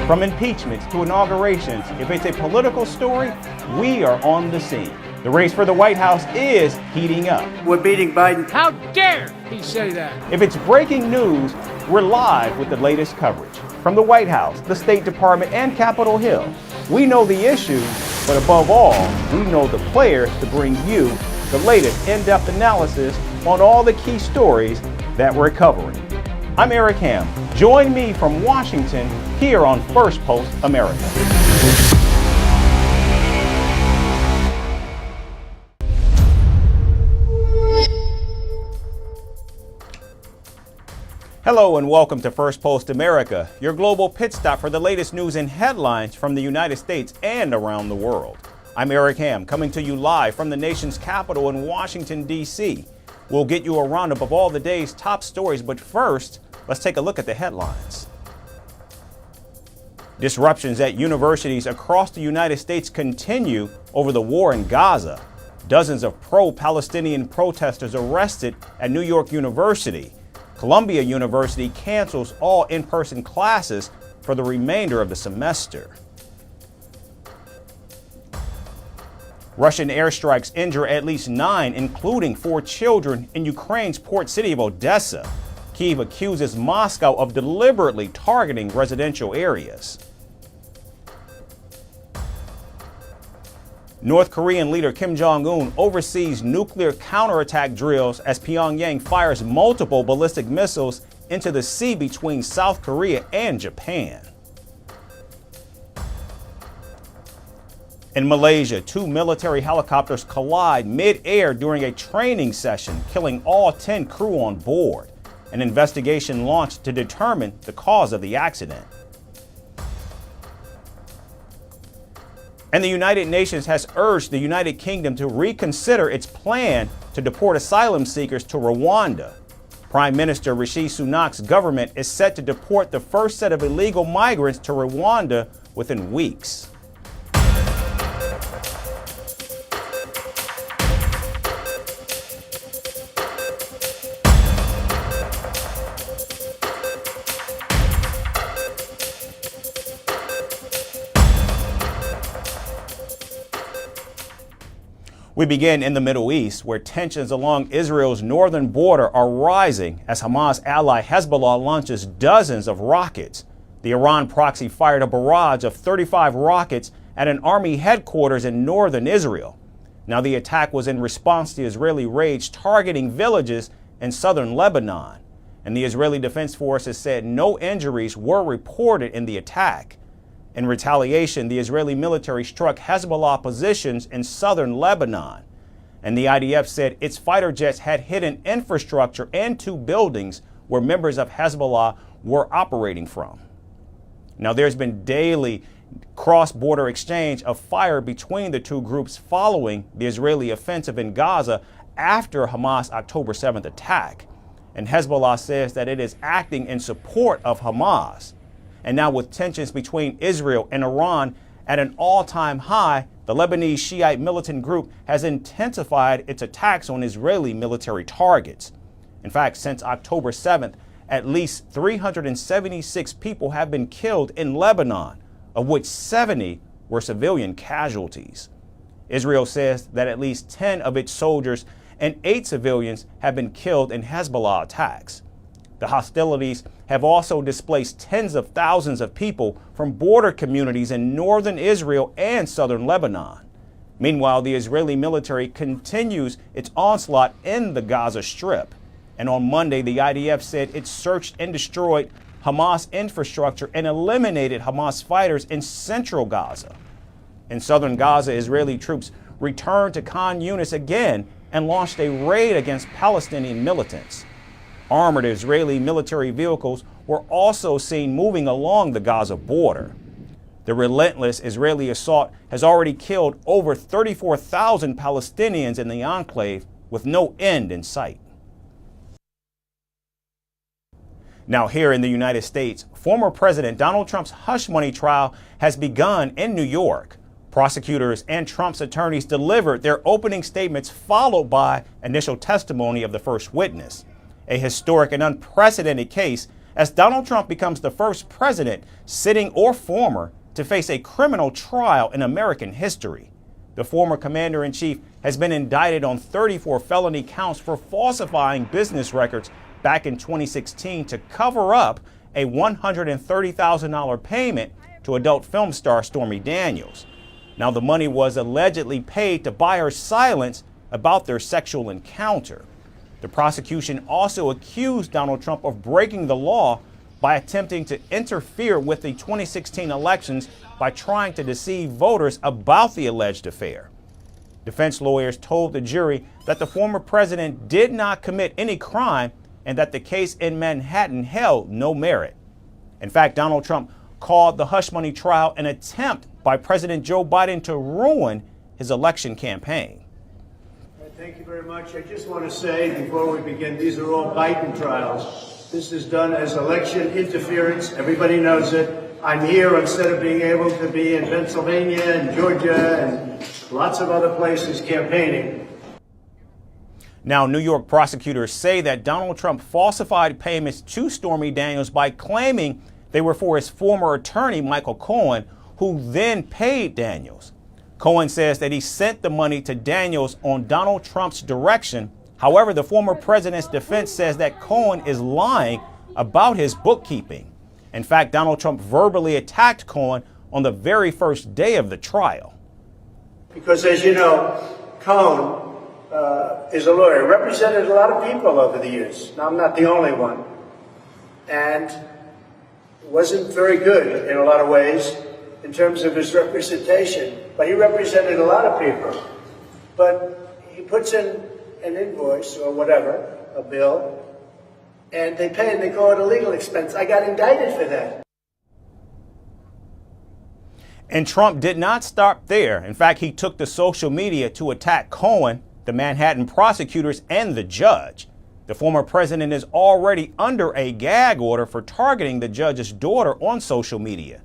From impeachments to inaugurations, if it's a political story, we are on the scene. The race for the White House is heating up. We're beating Biden. How dare he say that? If it's breaking news, we're live with the latest coverage. From the White House, the State Department, and Capitol Hill, we know the issues, but above all, we know the players to bring you the latest in-depth analysis on all the key stories that we're covering. I'm Eric Ham. Join me from Washington here on Firstpost America. Hello and welcome to Firstpost America, your global pit stop for the latest news and headlines from the United States and around the world. I'm Eric Ham, coming to you live from the nation's capital in Washington, D.C. We'll get you a roundup of all the day's top stories, but first, let's take a look at the headlines. Disruptions at universities across the United States continue over the war in Gaza. Dozens of pro-Palestinian protesters arrested at New York University. Columbia University cancels all in-person classes for the remainder of the semester. Russian airstrikes injure at least 9, including 4 children, in Ukraine's port city of Odessa. Kyiv accuses Moscow of deliberately targeting residential areas. North Korean leader Kim Jong-un oversees nuclear counterattack drills as Pyongyang fires multiple ballistic missiles into the sea between South Korea and Japan. In Malaysia, 2 military helicopters collide mid-air during a training session, killing all 10 crew on board. An investigation launched to determine the cause of the accident. And the United Nations has urged the United Kingdom to reconsider its plan to deport asylum seekers to Rwanda. Prime Minister Rishi Sunak's government is set to deport the first set of illegal migrants to Rwanda within weeks. We begin in the Middle East, where tensions along Israel's northern border are rising as Hamas ally Hezbollah launches dozens of rockets. The Iran proxy fired a barrage of 35 rockets at an army headquarters in northern Israel. Now, the attack was in response to Israeli raids targeting villages in southern Lebanon. And the Israeli Defense Forces said no injuries were reported in the attack. In retaliation, the Israeli military struck Hezbollah positions in southern Lebanon, and the IDF said its fighter jets had hit an infrastructure and 2 buildings where members of Hezbollah were operating from. Now, there's been daily cross-border exchange of fire between the 2 groups following the Israeli offensive in Gaza after Hamas' October 7th attack, and Hezbollah says that it is acting in support of Hamas. And now, with tensions between Israel and Iran at an all-time high, the Lebanese Shiite militant group has intensified its attacks on Israeli military targets. In fact, since October 7th, at least 376 people have been killed in Lebanon, of which 70 were civilian casualties. Israel says that at least 10 of its soldiers and 8 civilians have been killed in Hezbollah attacks. The hostilities have also displaced tens of thousands of people from border communities in northern Israel and southern Lebanon. Meanwhile, the Israeli military continues its onslaught in the Gaza Strip. And on Monday, the IDF said it searched and destroyed Hamas infrastructure and eliminated Hamas fighters in central Gaza. In southern Gaza, Israeli troops returned to Khan Yunis again and launched a raid against Palestinian militants. Armored Israeli military vehicles were also seen moving along the Gaza border. The relentless Israeli assault has already killed over 34,000 Palestinians in the enclave, with no end in sight. Now, here in the United States, former President Donald Trump's hush money trial has begun in New York. Prosecutors and Trump's attorneys delivered their opening statements, followed by initial testimony of the first witness. A historic and unprecedented case as Donald Trump becomes the first president, sitting or former, to face a criminal trial in American history. The former commander-in-chief has been indicted on 34 felony counts for falsifying business records back in 2016 to cover up a $130,000 payment to adult film star Stormy Daniels. Now, the money was allegedly paid to buy her silence about their sexual encounter. The prosecution also accused Donald Trump of breaking the law by attempting to interfere with the 2016 elections by trying to deceive voters about the alleged affair. Defense lawyers told the jury that the former president did not commit any crime and that the case in Manhattan held no merit. In fact, Donald Trump called the hush money trial an attempt by President Joe Biden to ruin his election campaign. Thank you very much. I just want to say before we begin, these are all Biden trials. This is done as election interference. Everybody knows it. I'm here instead of being able to be in Pennsylvania and Georgia and lots of other places campaigning. Now, New York prosecutors say that Donald Trump falsified payments to Stormy Daniels by claiming they were for his former attorney, Michael Cohen, who then paid Daniels. Cohen says that he sent the money to Daniels on Donald Trump's direction. However, the former president's defense says that Cohen is lying about his bookkeeping. In fact, Donald Trump verbally attacked Cohen on the very first day of the trial. Because, as you know, Cohen is a lawyer, represented a lot of people over the years. Now, I'm not the only one. And wasn't very good in a lot of ways in terms of his representation. But he represented a lot of people. But he puts in an invoice or whatever, a bill, and they pay and they call it a legal expense. I got indicted for that. And Trump did not stop there. In fact, he took to social media to attack Cohen, the Manhattan prosecutors, and the judge. The former president is already under a gag order for targeting the judge's daughter on social media.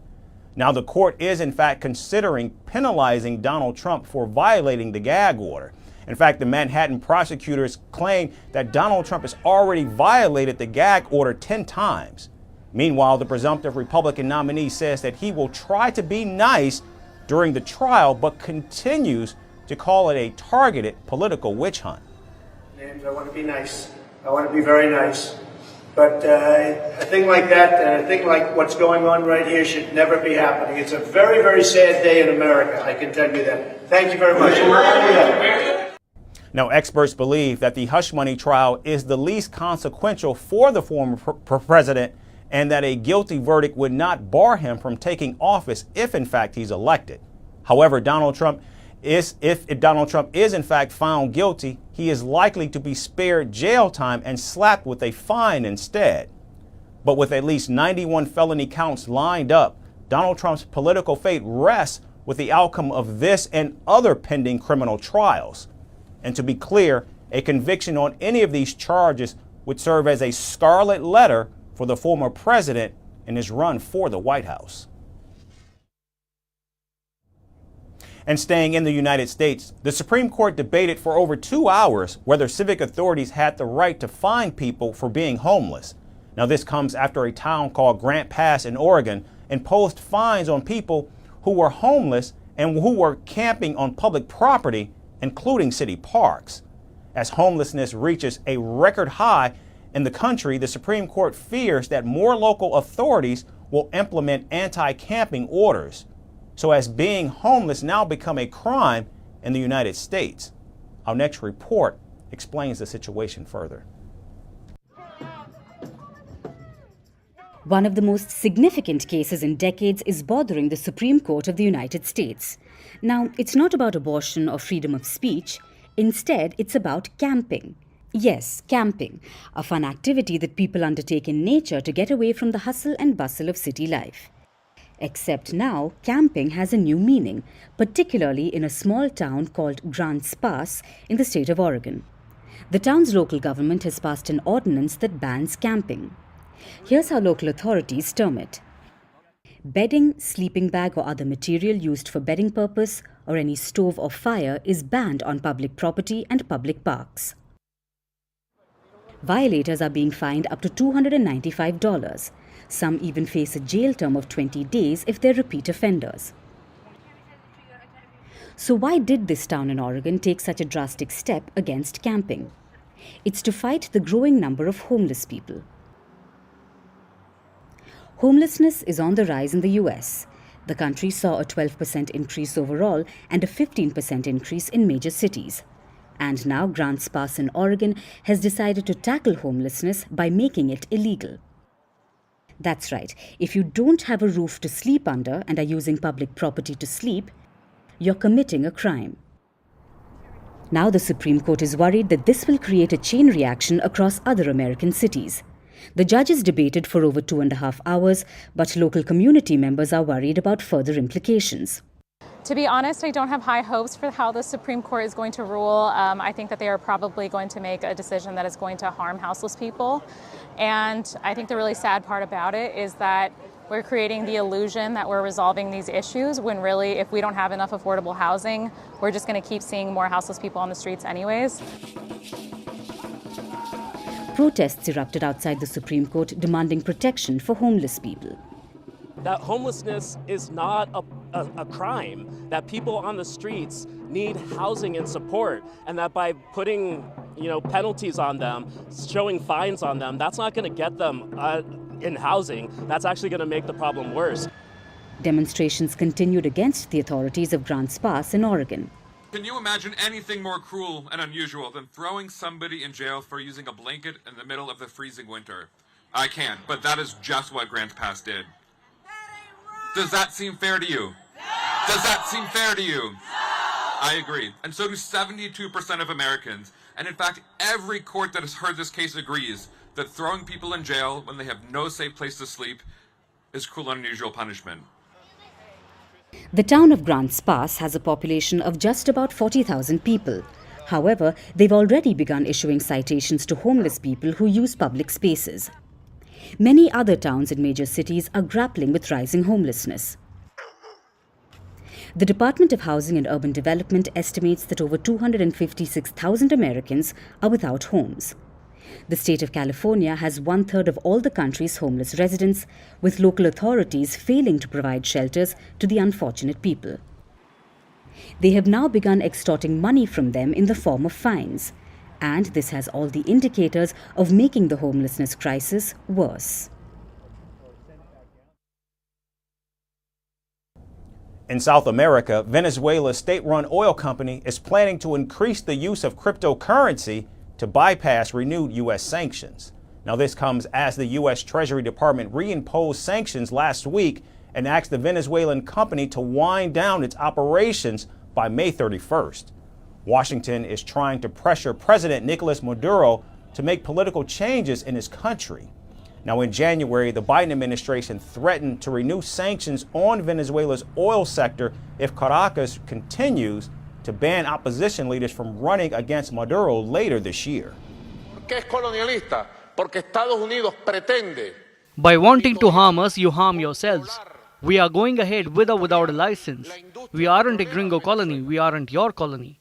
Now, the court is, in fact, considering penalizing Donald Trump for violating the gag order. In fact, the Manhattan prosecutors claim that Donald Trump has already violated the gag order 10 times. Meanwhile, the presumptive Republican nominee says that he will try to be nice during the trial, but continues to call it a targeted political witch hunt. Names, I want to be nice. I want to be very nice. But a thing like that, and a thing like what's going on right here should never be happening. It's a very, very sad day in America, I can tell you that. Thank you very much. Now, experts believe that the hush money trial is the least consequential for the former president, and that a guilty verdict would not bar him from taking office if, in fact, he's elected. However, if Donald Trump is in fact found guilty, he is likely to be spared jail time and slapped with a fine instead. But with at least 91 felony counts lined up, Donald Trump's political fate rests with the outcome of this and other pending criminal trials. And to be clear, a conviction on any of these charges would serve as a scarlet letter for the former president in his run for the White House. And staying in the United States, the Supreme Court debated for over 2 hours whether civic authorities had the right to fine people for being homeless. Now, this comes after a town called Grant Pass in Oregon imposed fines on people who were homeless and who were camping on public property, including city parks. As homelessness reaches a record high in the country, the Supreme Court fears that more local authorities will implement anti-camping orders. So has being homeless now become a crime in the United States? Our next report explains the situation further. One of the most significant cases in decades is bothering the Supreme Court of the United States. Now, it's not about abortion or freedom of speech. Instead, it's about camping. Yes, camping, a fun activity that people undertake in nature to get away from the hustle and bustle of city life. Except now, camping has a new meaning, particularly in a small town called Grants Pass in the state of Oregon. The town's local government has passed an ordinance that bans camping. Here's how local authorities term it. Bedding, sleeping bag or other material used for bedding purpose or any stove or fire is banned on public property and public parks. Violators are being fined up to $295. Some even face a jail term of 20 days if they're repeat offenders. So why did this town in Oregon take such a drastic step against camping? It's to fight the growing number of homeless people. Homelessness is on the rise in the US. The country saw a 12% increase overall and a 15% increase in major cities. And now Grants Pass in Oregon has decided to tackle homelessness by making it illegal. That's right, if you don't have a roof to sleep under and are using public property to sleep, you're committing a crime. Now the Supreme Court is worried that this will create a chain reaction across other American cities. The judges debated for over 2.5 hours, but local community members are worried about further implications. To be honest, I don't have high hopes for how the Supreme Court is going to rule. I think that they are probably going to make a decision that is going to harm houseless people. And I think the really sad part about it is that we're creating the illusion that we're resolving these issues when really, if we don't have enough affordable housing, we're just going to keep seeing more houseless people on the streets anyways. Protests erupted outside the Supreme Court demanding protection for homeless people. That homelessness is not a crime, that people on the streets need housing and support, and that by putting penalties on them, showing fines on them, that's not going to get them in housing. That's actually going to make the problem worse. Demonstrations continued against the authorities of Grants Pass in Oregon. Can you imagine anything more cruel and unusual than throwing somebody in jail for using a blanket in the middle of the freezing winter? I can't, but that is just what Grants Pass did. Does that seem fair to you? Does that seem fair to you? I agree. And so do 72% of Americans. And in fact, every court that has heard this case agrees that throwing people in jail when they have no safe place to sleep is cruel and unusual punishment. The town of Grants Pass has a population of just about 40,000 people. However, they've already begun issuing citations to homeless people who use public spaces. Many other towns in major cities are grappling with rising homelessness. The Department of Housing and Urban Development estimates that over 256,000 Americans are without homes. The state of California has 1/3 of all the country's homeless residents, with local authorities failing to provide shelters to the unfortunate people. They have now begun extorting money from them in the form of fines, and this has all the indicators of making the homelessness crisis worse. In South America, Venezuela's state-run oil company is planning to increase the use of cryptocurrency to bypass renewed U.S. sanctions. Now, this comes as the U.S. Treasury Department reimposed sanctions last week and asked the Venezuelan company to wind down its operations by May 31st. Washington is trying to pressure President Nicolas Maduro to make political changes in his country. Now, in January, the Biden administration threatened to renew sanctions on Venezuela's oil sector if Caracas continues to ban opposition leaders from running against Maduro later this year. By wanting to harm us, you harm yourselves. We are going ahead with or without a license. We aren't a gringo colony, we aren't your colony.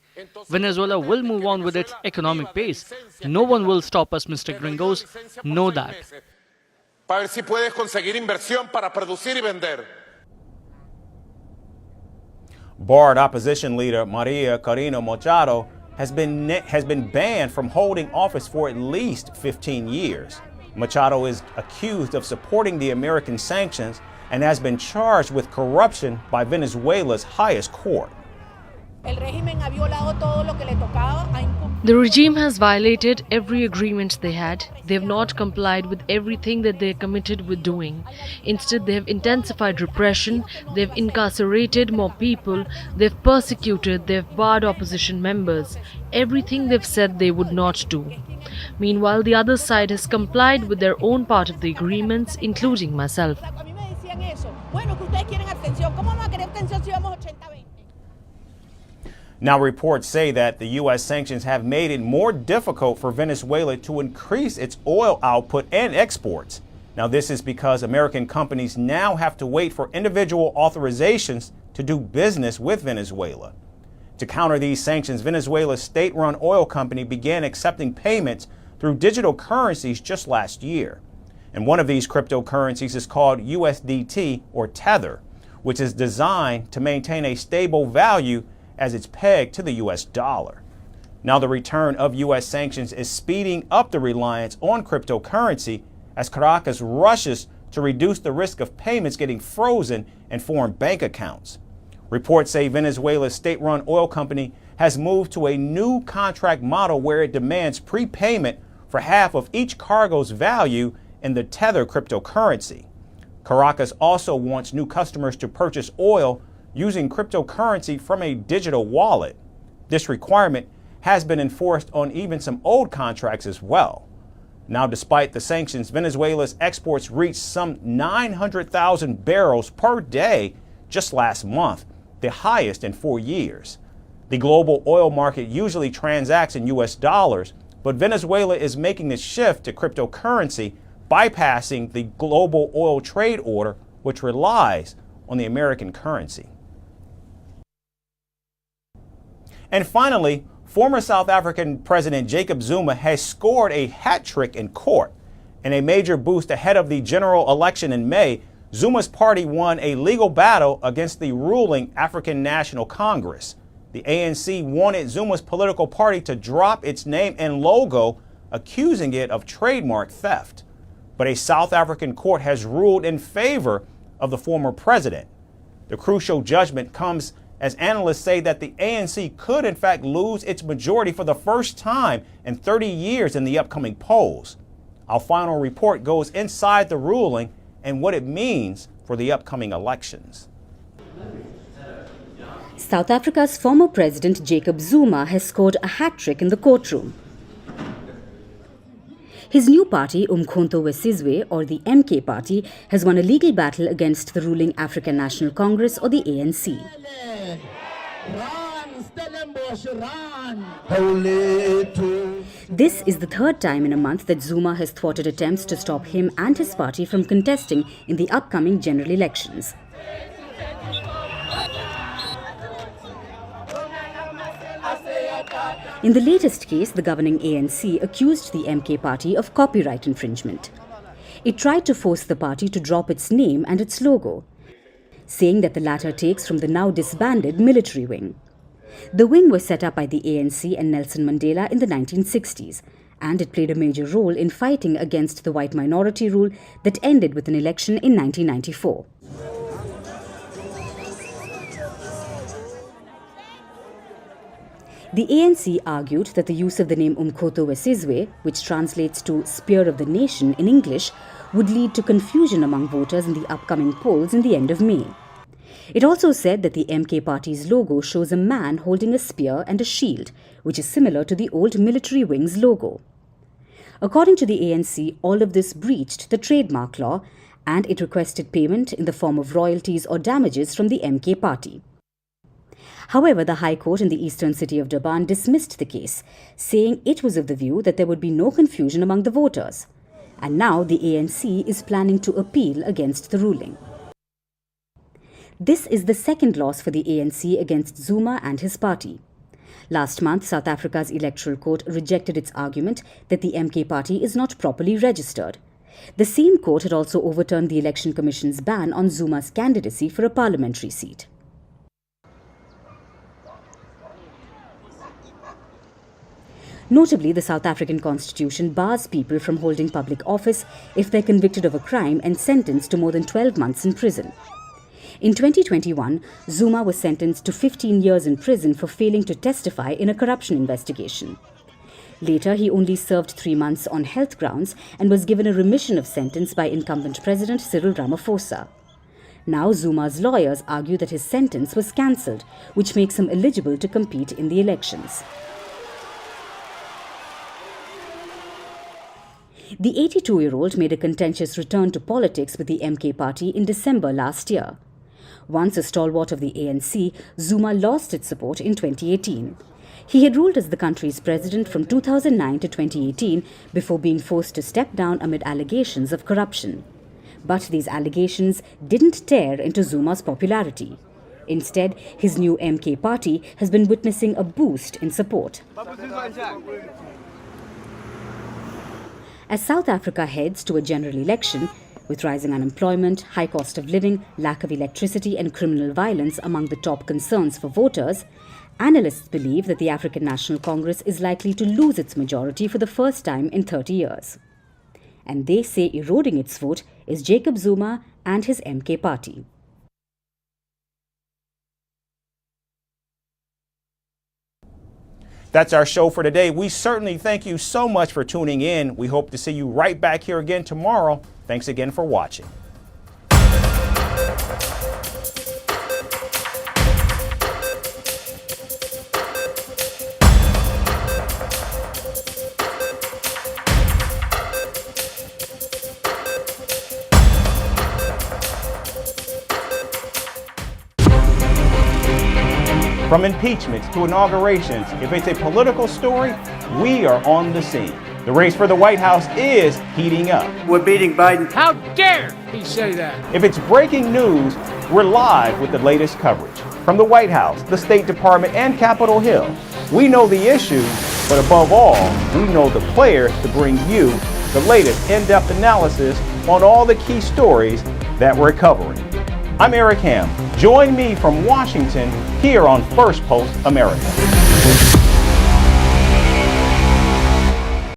Venezuela will move on with its economic pace. No one will stop us, Mr. Gringos. Know that. Barred opposition leader Maria Corina Machado has been banned from holding office for at least 15 years. Machado is accused of supporting the American sanctions and has been charged with corruption by Venezuela's highest court. The regime has violated every agreement they had. They have not complied with everything that they committed with doing. Instead, they have intensified repression, they have incarcerated more people, they have persecuted, they have barred opposition members. Everything they've said they would not do. Meanwhile, the other side has complied with their own part of the agreements, including myself. Now, reports say that the U.S. sanctions have made it more difficult for Venezuela to increase its oil output and exports. Now, this is because American companies now have to wait for individual authorizations to do business with Venezuela. To counter these sanctions, Venezuela's state-run oil company began accepting payments through digital currencies just last year. And one of these cryptocurrencies is called USDT, or Tether, which is designed to maintain a stable value as it's pegged to the US dollar. Now, the return of US sanctions is speeding up the reliance on cryptocurrency as Caracas rushes to reduce the risk of payments getting frozen in foreign bank accounts. Reports say Venezuela's state-run oil company has moved to a new contract model where it demands prepayment for half of each cargo's value in the Tether cryptocurrency. Caracas also wants new customers to purchase oil using cryptocurrency from a digital wallet. This requirement has been enforced on even some old contracts as well. Now, despite the sanctions, Venezuela's exports reached some 900,000 barrels per day just last month, the highest in 4 years. The global oil market usually transacts in US dollars, but Venezuela is making the shift to cryptocurrency, bypassing the global oil trade order, which relies on the American currency. And finally, former South African President Jacob Zuma has scored a hat trick in court. In a major boost ahead of the general election in May, Zuma's party won a legal battle against the ruling African National Congress. The ANC wanted Zuma's political party to drop its name and logo, accusing it of trademark theft. But a South African court has ruled in favor of the former president. The crucial judgment comes as analysts say that the ANC could in fact lose its majority for the first time in 30 years in the upcoming polls. Our final report goes inside the ruling and what it means for the upcoming elections. South Africa's former president Jacob Zuma has scored a hat-trick in the courtroom. His new party, Umkhonto weSizwe, or the MK party, has won a legal battle against the ruling African National Congress, or the ANC. This is the third time in a month that Zuma has thwarted attempts to stop him and his party from contesting in the upcoming general elections. In the latest case, the governing ANC accused the MK party of copyright infringement. It tried to force the party to drop its name and its logo, saying that the latter takes from the now disbanded military wing. The wing was set up by the ANC and Nelson Mandela in the 1960s, and it played a major role in fighting against the white minority rule that ended with an election in 1994. The ANC argued that the use of the name Umkhonto weSizwe, which translates to Spear of the Nation in English, would lead to confusion among voters in the upcoming polls in the end of May. It also said that the MK party's logo shows a man holding a spear and a shield, which is similar to the old military wing's logo. According to the ANC, all of this breached the trademark law, and it requested payment in the form of royalties or damages from the MK party. However, the High Court in the eastern city of Durban dismissed the case, saying it was of the view that there would be no confusion among the voters. And now the ANC is planning to appeal against the ruling. This is the second loss for the ANC against Zuma and his party. Last month, South Africa's electoral court rejected its argument that the MK party is not properly registered. The same court had also overturned the Election Commission's ban on Zuma's candidacy for a parliamentary seat. Notably, the South African Constitution bars people from holding public office if they're convicted of a crime and sentenced to more than 12 months in prison. In 2021, Zuma was sentenced to 15 years in prison for failing to testify in a corruption investigation. Later, he only served 3 months on health grounds and was given a remission of sentence by incumbent President Cyril Ramaphosa. Now, Zuma's lawyers argue that his sentence was cancelled, which makes him eligible to compete in the elections. The 82-year-old made a contentious return to politics with the MK party in December last year. Once a stalwart of the ANC, Zuma lost its support in 2018. He had ruled as the country's president from 2009 to 2018 before being forced to step down amid allegations of corruption. But these allegations didn't tear into Zuma's popularity. Instead, his new MK party has been witnessing a boost in support. As South Africa heads to a general election, with rising unemployment, high cost of living, lack of electricity and criminal violence among the top concerns for voters, analysts believe that the African National Congress is likely to lose its majority for the first time in 30 years. And they say eroding its vote is Jacob Zuma and his MK party. That's our show for today. We certainly thank you so much for tuning in. We hope to see you right back here again tomorrow. Thanks again for watching. From impeachments to inaugurations, if it's a political story, we are on the scene. The race for the White House is heating up. We're beating Biden. How dare he say that? If it's breaking news, we're live with the latest coverage. From the White House, the State Department, and Capitol Hill, we know the issues, but above all, we know the players to bring you the latest in-depth analysis on all the key stories that we're covering. I'm Eric Ham. Join me from Washington here on First Post America.